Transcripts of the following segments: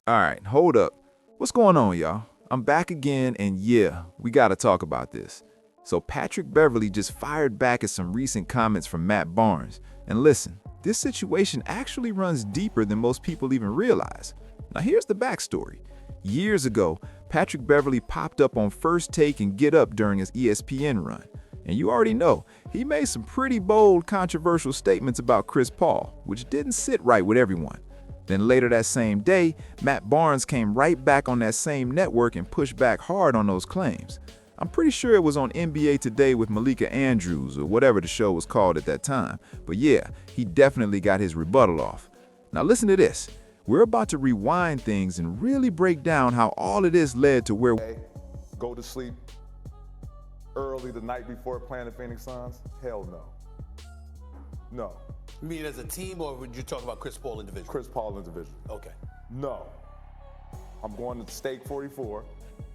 All right, hold up. What's going on, y'all? I'm back again, and yeah, we gotta talk about this. So Patrick Beverley just fired back at some recent comments from Matt Barnes. And listen, this situation actually runs deeper than most people even realize. Now here's the backstory. Years ago, Patrick Beverley popped up on First Take and Get Up during his ESPN run. And you already know, he made some pretty bold, controversial statements about Chris Paul, which didn't sit right with everyone. Then later that same day, Matt Barnes came right back on that same network and pushed back hard on those claims. I'm pretty sure it was on NBA Today with Malika Andrews or whatever the show was called at that time. But yeah, he definitely got his rebuttal off. Now listen to this. We're about to rewind things and really break down how all of this led to where go to sleep early the night before playing the Phoenix Suns? Hell no. No. You mean as a team, or would you talk about Chris Paul individually? Chris Paul individual. Okay. No. I'm going to Steak 44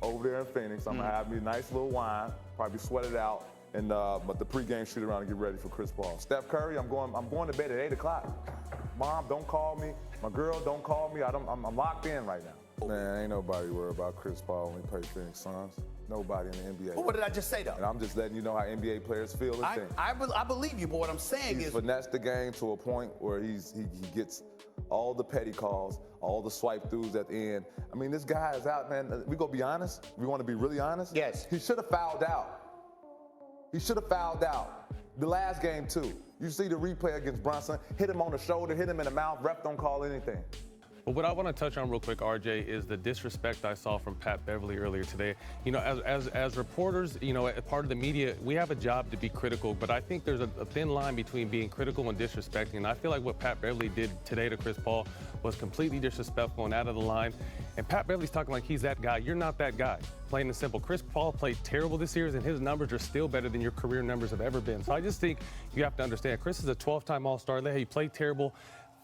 over there in Phoenix. I'm gonna have me a nice little wine, probably sweat it out, and but the pregame shoot around and get ready for Chris Paul. Steph Curry, I'm going to bed at 8 o'clock. Mom, don't call me. My girl, don't call me. I'm locked in right now. Man, ain't nobody worried about Chris Paul when he plays Phoenix Suns. Nobody in the NBA. Well, what did I just say, though? And I'm just letting you know how NBA players feel and think. I believe you, but what I'm saying He's finessed the game to a point where he gets all the petty calls, all the swipe throughs at the end. I mean, this guy is out, man. We gonna be honest? We want to be really honest? Yes. He should have fouled out. He should have fouled out. The last game, too. You see the replay against Brunson, hit him on the shoulder, hit him in the mouth, ref don't call anything. But what I want to touch on real quick, RJ, is the disrespect I saw from Pat Beverley earlier today. You know, as reporters, you know, as part of the media, we have a job to be critical, but I think there's a thin line between being critical and disrespecting. And I feel like what Pat Beverley did today to Chris Paul was completely disrespectful and out of the line. And Pat Beverley's talking like he's that guy. You're not that guy. Plain and simple. Chris Paul played terrible this year, and his numbers are still better than your career numbers have ever been. So I just think you have to understand, Chris is a 12-time All-Star. He played terrible.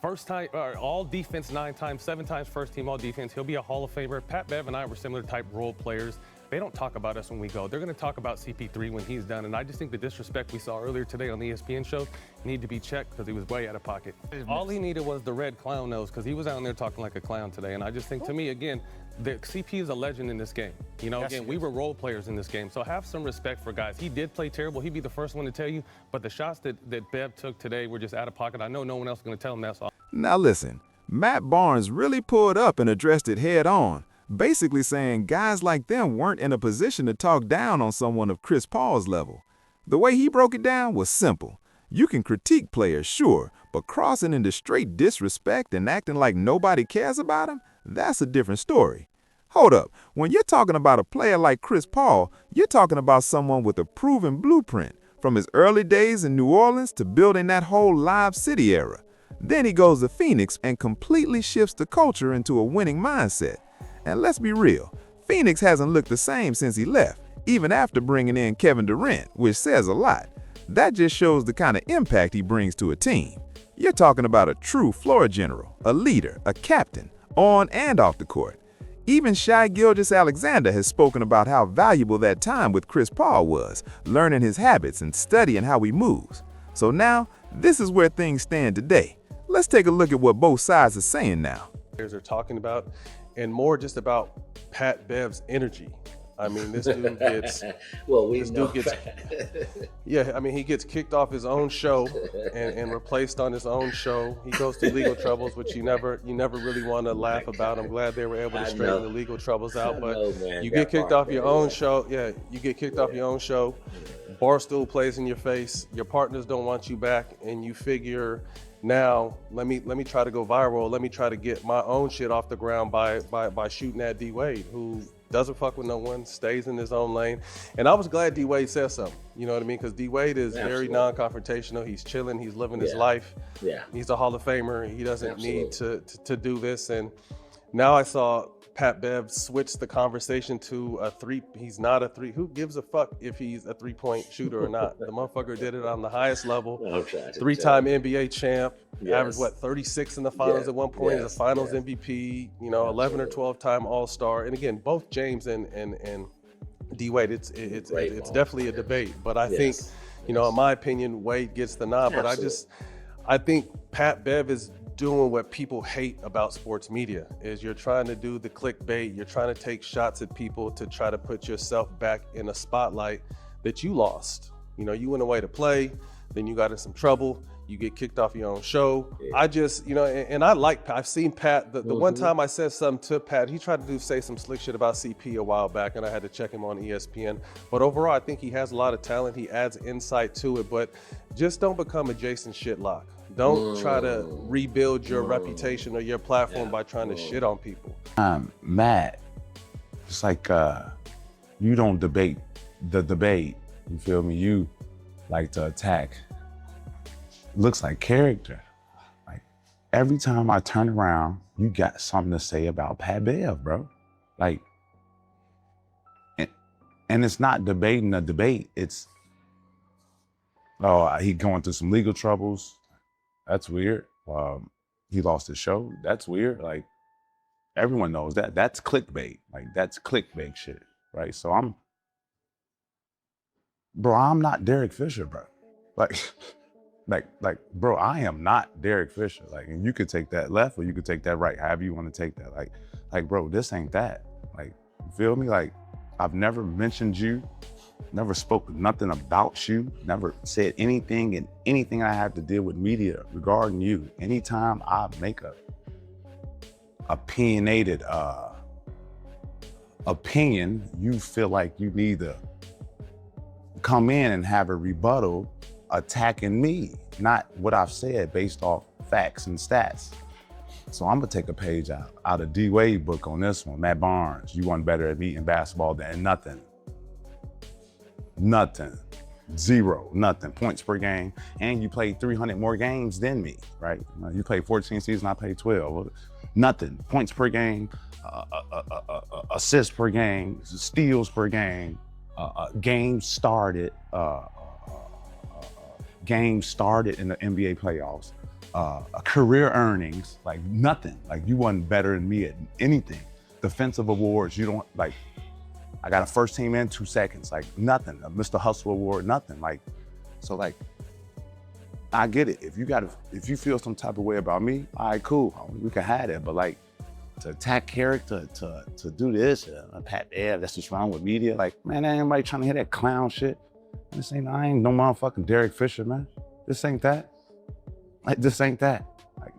First time, all defense 9 times, 7 times first team all defense. He'll be a Hall of Famer. Pat Bev and I were similar type role players. They don't talk about us when we go. They're going to talk about CP3 when he's done. And I just think the disrespect we saw earlier today on the ESPN show need to be checked because he was way out of pocket. All he needed was the red clown nose because he was out there talking like a clown today. And I just think, to me, again, the CP is a legend in this game. You know, again, we were role players in this game. So have some respect for guys. He did play terrible. He'd be the first one to tell you. But the shots that Bev took today were just out of pocket. I know no one else is going to tell him that. So Now listen, Matt Barnes really pulled up and addressed it head on, basically saying guys like them weren't in a position to talk down on someone of Chris Paul's level. The way he broke it down was simple. You can critique players, sure, but crossing into straight disrespect and acting like nobody cares about him, that's a different story. Hold up, when you're talking about a player like Chris Paul, you're talking about someone with a proven blueprint, from his early days in New Orleans to building that whole Live City era. Then he goes to Phoenix and completely shifts the culture into a winning mindset. And let's be real, Phoenix hasn't looked the same since he left, even after bringing in Kevin Durant, which says a lot. That just shows the kind of impact he brings to a team. You're talking about a true floor general, a leader, a captain, on and off the court. Even Shai Gilgeous-Alexander has spoken about how valuable that time with Chris Paul was, learning his habits and studying how he moves. So now, this is where things stand today. Let's take a look at what both sides are saying now. Players are talking about, and more just about Pat Bev's energy. I mean, this dude gets, yeah, I mean, he gets kicked off his own show and replaced on his own show. He goes through legal troubles, which you never really want to laugh about. I'm glad they were able to straighten the legal troubles out, but you get kicked off your own show. Yeah, you get kicked off your own show. Barstool plays in your face. Your partners don't want you back, and you figure, now let me try to go viral. Let me try to get my own shit off the ground by shooting at D Wade, who doesn't fuck with no one, stays in his own lane. And I was glad D Wade said something. You know what I mean? Because D Wade is very non-confrontational. He's chilling. He's living his life. Yeah. He's a Hall of Famer. He doesn't need to do this. And now I saw Pat Bev switch the conversation to a three. He's not a three. Who gives a fuck if he's a three-point shooter or not? The motherfucker did it on the highest level. 3-time NBA champ. Averaged, 36 in the finals at one point. He's a finals MVP. You know, 11 or 12-time All-Star. And again, both James and D Wade, it's definitely a debate. But I think, you know, in my opinion, Wade gets the nod. But I think Pat Bev is doing what people hate about sports media, is you're trying to do the clickbait, you're trying to take shots at people to try to put yourself back in a spotlight that you lost. You know, you went away to play, then you got in some trouble, you get kicked off your own show. Yeah. I just, you know, and I've seen Pat, the one time I said something to Pat, he tried to say some slick shit about CP a while back, and I had to check him on ESPN. But overall, I think he has a lot of talent. He adds insight to it, but just don't become a Jason Shitlock. Don't try to rebuild your reputation or your platform by trying to shit on people. Matt, it's like you don't debate the debate. You feel me? You like to attack. Looks like character. Like every time I turn around, you got something to say about Pat Bev, bro. Like, and it's not debating a debate. It's, oh, he going through some legal troubles. That's weird. He lost his show. That's weird. Like, everyone knows that. That's clickbait. Like, that's clickbait shit, right? So I'm not Derek Fisher, bro. Like, bro, I am not Derek Fisher. Like, and you could take that left or you could take that right, however you want to take that. Like, bro, this ain't that. Like, you feel me? Like, I've never mentioned you, never spoke nothing about you, never said anything in anything I have to deal with media regarding you. Anytime I make a opinionated opinion, you feel like you need to come in and have a rebuttal attacking me, not what I've said based off facts and stats. So I'm gonna take a page out of D Wade book on this one. Matt Barnes, you won better at me in basketball than nothing. Nothing. Zero. Nothing. Points per game. And you played 300 more games than me, right? You played 14 seasons, I played 12. Nothing. Points per game, assists per game, steals per game, games started in the NBA playoffs, career earnings, like nothing. Like you wasn't better than me at anything. Defensive awards, you don't, like, I got a first team in 2 seconds, like nothing. A Mr. Hustle award, nothing. Like, so like, I get it. If you feel some type of way about me, all right, cool, we can have that. But like, to attack character, to do this, Pat Bev, that's what's wrong with media. Like, man, ain't nobody trying to hear that clown shit. I ain't no motherfucking Derek Fisher, man. This ain't that. Like, this ain't that. Like,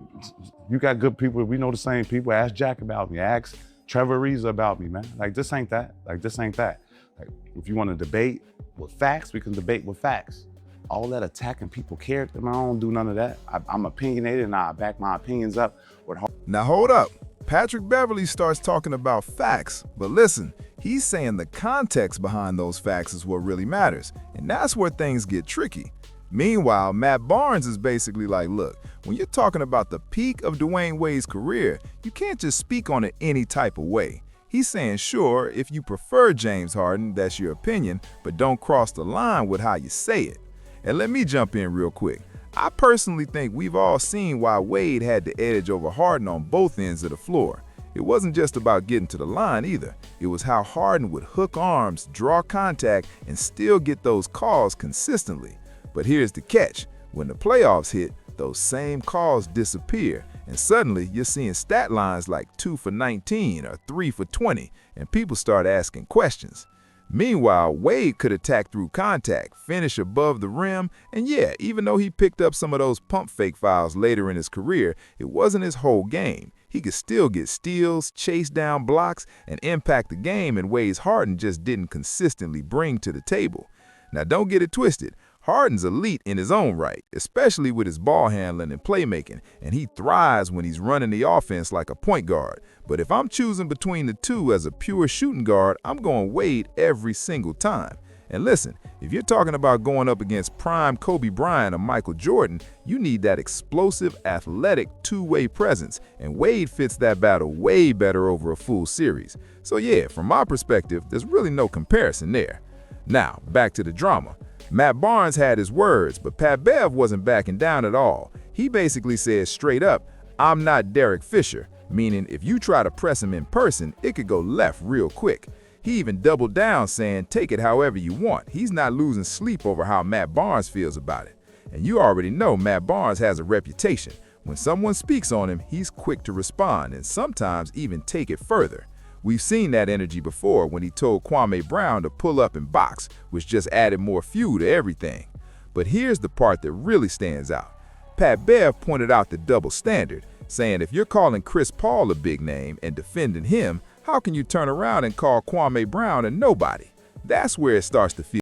you got good people. We know the same people. Ask Jack about me. Ask Trevor Reza about me, man. Like, this ain't that. Like, this ain't that. Like, if you want to debate with facts, we can debate with facts. All that attacking people character, man, I don't do none of that. I'm opinionated and I back my opinions up with heart. Now hold up. Patrick Beverley starts talking about facts, but listen, he's saying the context behind those facts is what really matters, and that's where things get tricky. Meanwhile, Matt Barnes is basically like, look, when you're talking about the peak of Dwayne Wade's career, you can't just speak on it any type of way. He's saying, sure, if you prefer James Harden, that's your opinion, but don't cross the line with how you say it. And let me jump in real quick. I personally think we've all seen why Wade had the edge over Harden on both ends of the floor. It wasn't just about getting to the line either. It was how Harden would hook arms, draw contact, and still get those calls consistently. But here's the catch. When the playoffs hit, those same calls disappear, and suddenly you're seeing stat lines like 2 for 19 or 3 for 20, and people start asking questions. Meanwhile, Wade could attack through contact, finish above the rim, and yeah, even though he picked up some of those pump fake fouls later in his career, it wasn't his whole game. He could still get steals, chase down blocks, and impact the game in ways Harden just didn't consistently bring to the table. Now don't get it twisted. Harden's elite in his own right, especially with his ball handling and playmaking, and he thrives when he's running the offense like a point guard. But if I'm choosing between the two as a pure shooting guard, I'm going Wade every single time. And listen, if you're talking about going up against prime Kobe Bryant or Michael Jordan, you need that explosive, athletic, two-way presence, and Wade fits that battle way better over a full series. So yeah, from my perspective, there's really no comparison there. Now, back to the drama. Matt Barnes had his words, but Pat Bev wasn't backing down at all. He basically said straight up, I'm not Derek Fisher, meaning if you try to press him in person, it could go left real quick. He even doubled down saying, take it however you want. He's not losing sleep over how Matt Barnes feels about it. And you already know Matt Barnes has a reputation. When someone speaks on him, he's quick to respond and sometimes even take it further. We've seen that energy before when he told Kwame Brown to pull up and box, which just added more fuel to everything. But here's the part that really stands out. Pat Bev pointed out the double standard, saying if you're calling Chris Paul a big name and defending him, how can you turn around and call Kwame Brown a nobody? That's where it starts to feel